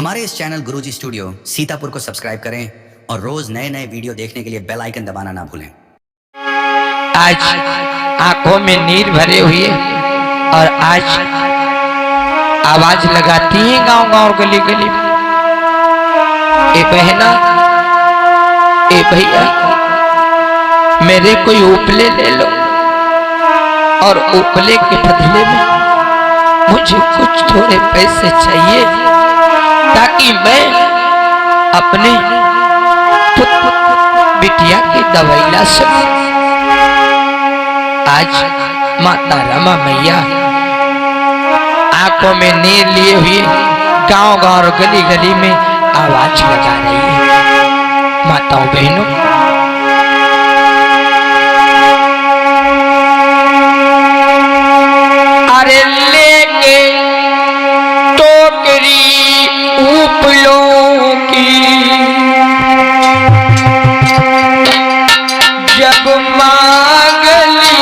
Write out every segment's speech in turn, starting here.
हमारे इस चैनल गुरुजी स्टूडियो सीतापुर को सब्सक्राइब करें और रोज नए नए वीडियो देखने के लिए बेल आइकन दबाना ना भूलें। आज आंखों में नीर भरे हुए और आज आवाज लगाती हैं गांव गांव गली गली, ए बहना, ए भैया, मेरे कोई उपले ले लो और उपले के बदले में मुझे कुछ थोड़े पैसे चाहिए ताकि मैं अपने बिटिया की दवाई ला सकूं। आज माता रमा मैया आंखों में नीर लिए हुए गांव गांव और गली गली में आवाज लगा रही है। माताओं बहनों, अरे लेके टोकरी उपलों की जब मांगली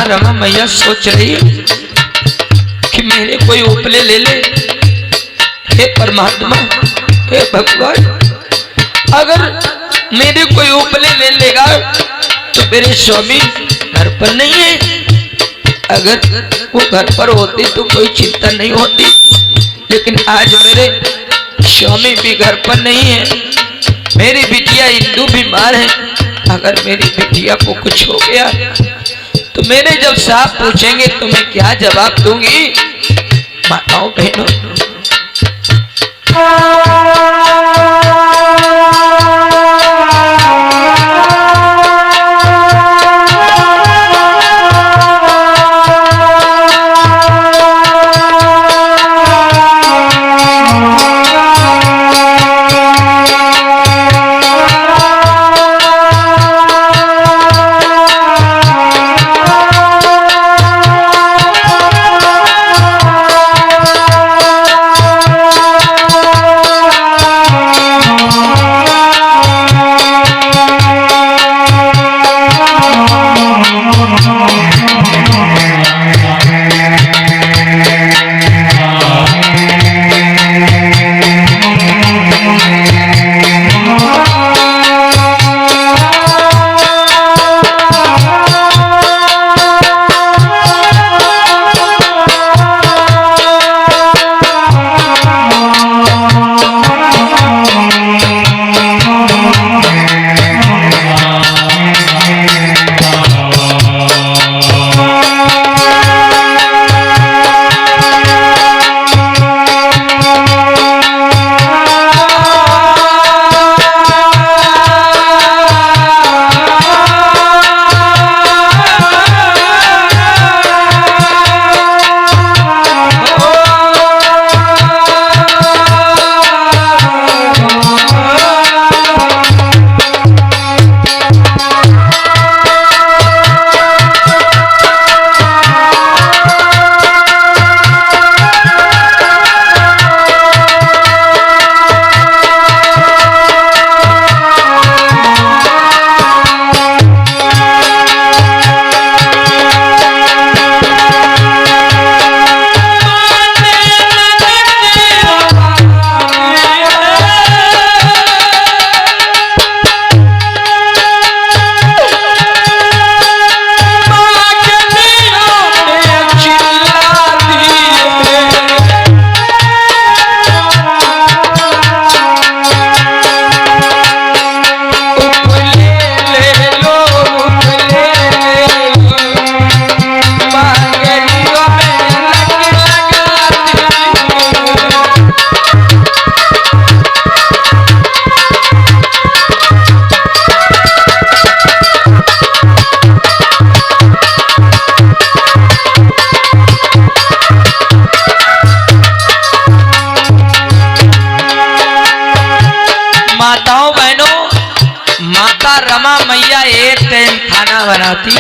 रमा मैया सोच रही है कि मेरे कोई उपले ले ले। हे परमात्मा, हे भगवान, अगर मेरे कोई उपले ले लेगा तो मेरे स्वामी घर पर नहीं है। अगर वो घर पर होती तो कोई चिंता नहीं होती, लेकिन आज मेरे स्वामी भी घर पर नहीं है। मेरी बिटिया इंदू बीमार है। अगर मेरी बिटिया को कुछ हो गया तो मेरे जब साहब पूछेंगे तो मैं क्या जवाब दूंगी? माताओं बहनों,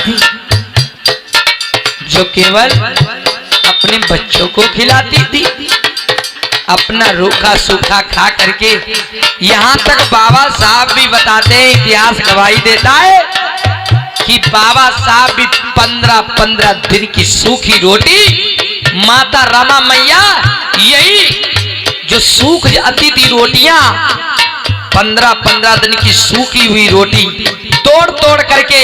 थी जो केवल अपने बच्चों को खिलाती थी, अपना रूखा सूखा खा करके। यहाँ तक बाबा साहब भी बताते हैं, इतिहास गवाही देता है कि बाबा साहब भी 15-15 दिन की सूखी रोटी, माता रमा मैया यही जो सूख जाती थी रोटियां, 15-15 दिन की सूखी हुई रोटी तोड़ तोड़ करके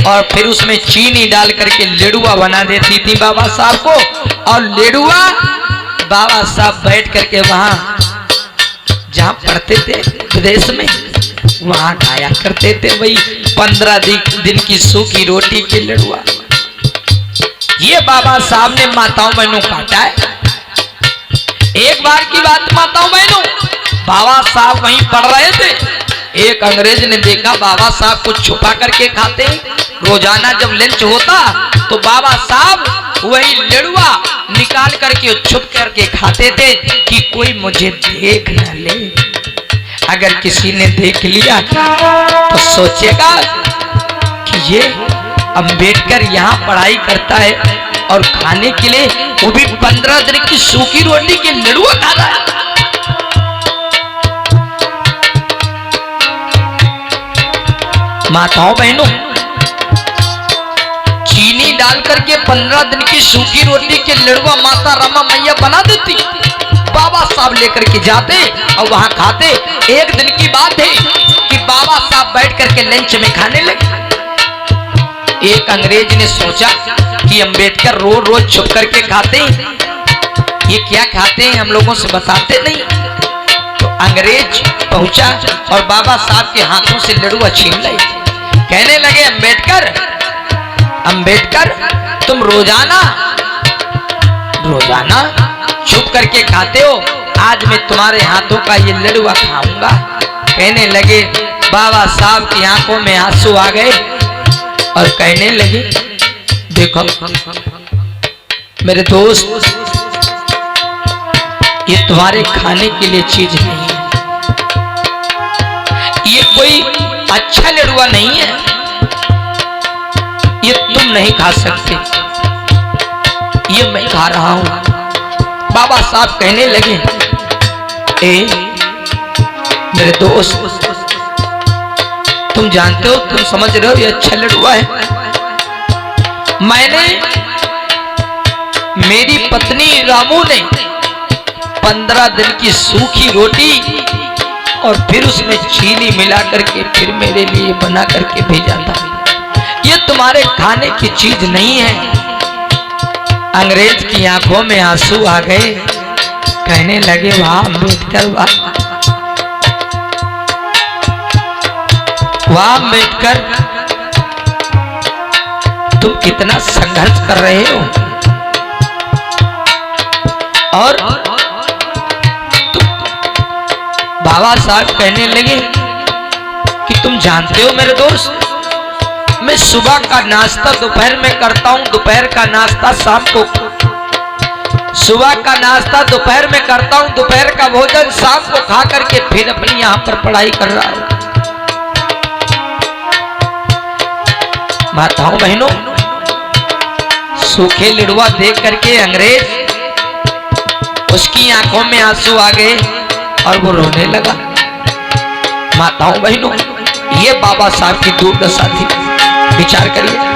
और फिर उसमें चीनी डाल करके लेडुआ बना देती थी बाबा साहब को। और लेडुआ बाबा साहब बैठ करके वहां जहां पढ़ते थे विदेश में, वहां खाया करते थे वही 15 दिन की सूखी रोटी के लेडुआ। ये बाबा साहब ने माताओं बहनों काटा है। एक बार की बात माताओं बहनों, बाबा साहब वहीं पढ़ रहे थे, एक अंग्रेज ने देखा बाबा साहब कुछ छुपा करके खाते हैं। रोजाना जब लंच होता तो बाबा साहब वही लेडुआ निकाल करके छुप करके खाते थे कि कोई मुझे देख न ले। अगर किसी ने देख लिया तो सोचेगा कि ये अंबेडकर यहाँ पढ़ाई करता है और खाने के लिए वो भी 15 दिन की सूखी रोटी के लेडुआ खा रहा है। माताओं बहनों, चीनी डाल करके 15 दिन की सूखी रोटी के लेडुआ माता रमा मैया बना देती। बाबा साहब लेकर के जाते और वहां खाते। एक दिन की बात है कि बाबा साहब बैठ करके लंच में खाने लगे। एक अंग्रेज ने सोचा कि अंबेडकर रोज रोज छुप करके खाते हैं, ये क्या खाते हैं हम लोगों से बताते नहीं। तो अंग्रेज पहुंचा और बाबा साहब के हाथों से लेडुआ छीन ले। कहने लगे अंबेडकर, अंबेडकर तुम रोजाना छुप करके खाते हो, आज मैं तुम्हारे हाथों का ये लेडुआ खाऊंगा। कहने लगे, बाबा साहब की आंखों में आंसू आ गए और कहने लगे, देखो मेरे दोस्त, ये तुम्हारे खाने के लिए चीज नहीं है, ये कोई अच्छा लेडुआ नहीं है, ये तुम नहीं खा सकते, ये मैं खा रहा हूं। बाबा साहब कहने लगे, ए मेरे दोस्त, तुम जानते हो, तुम समझ रहे हो ये अच्छा लेडुआ है। मैंने, मेरी पत्नी रामू ने 15 दिन की सूखी रोटी और फिर उसमें चीनी मिला करके फिर मेरे लिए बना करके भेजा था, ये तुम्हारे खाने की चीज नहीं है। अंग्रेज की आंखों में आंसू आ गए। कहने लगे, वाह अम्बेडकर, वाह अम्बेडकर, तुम कितना संघर्ष कर रहे हो। और बाबा साहब कहने लगे कि तुम जानते हो मेरे दोस्त, मैं सुबह का नाश्ता दोपहर में करता हूं, दोपहर का नाश्ता शाम को, सुबह का नाश्ता दोपहर में करता हूं, दोपहर का भोजन शाम को खा करके फिर अपनी यहां पर पढ़ाई कर रहा हूं। माताओं बहनों, सूखे लेडुआ देख करके अंग्रेज, उसकी आंखों में आंसू आ गए और वो रोने लगा। माताओं बहनों, ये बाबा साहब की दुर्दशा थी, विचार करिए।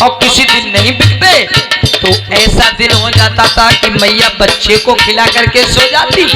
और किसी दिन नहीं बिकते तो ऐसा दिन हो जाता था कि मैया बच्चे को खिला करके सो जाती।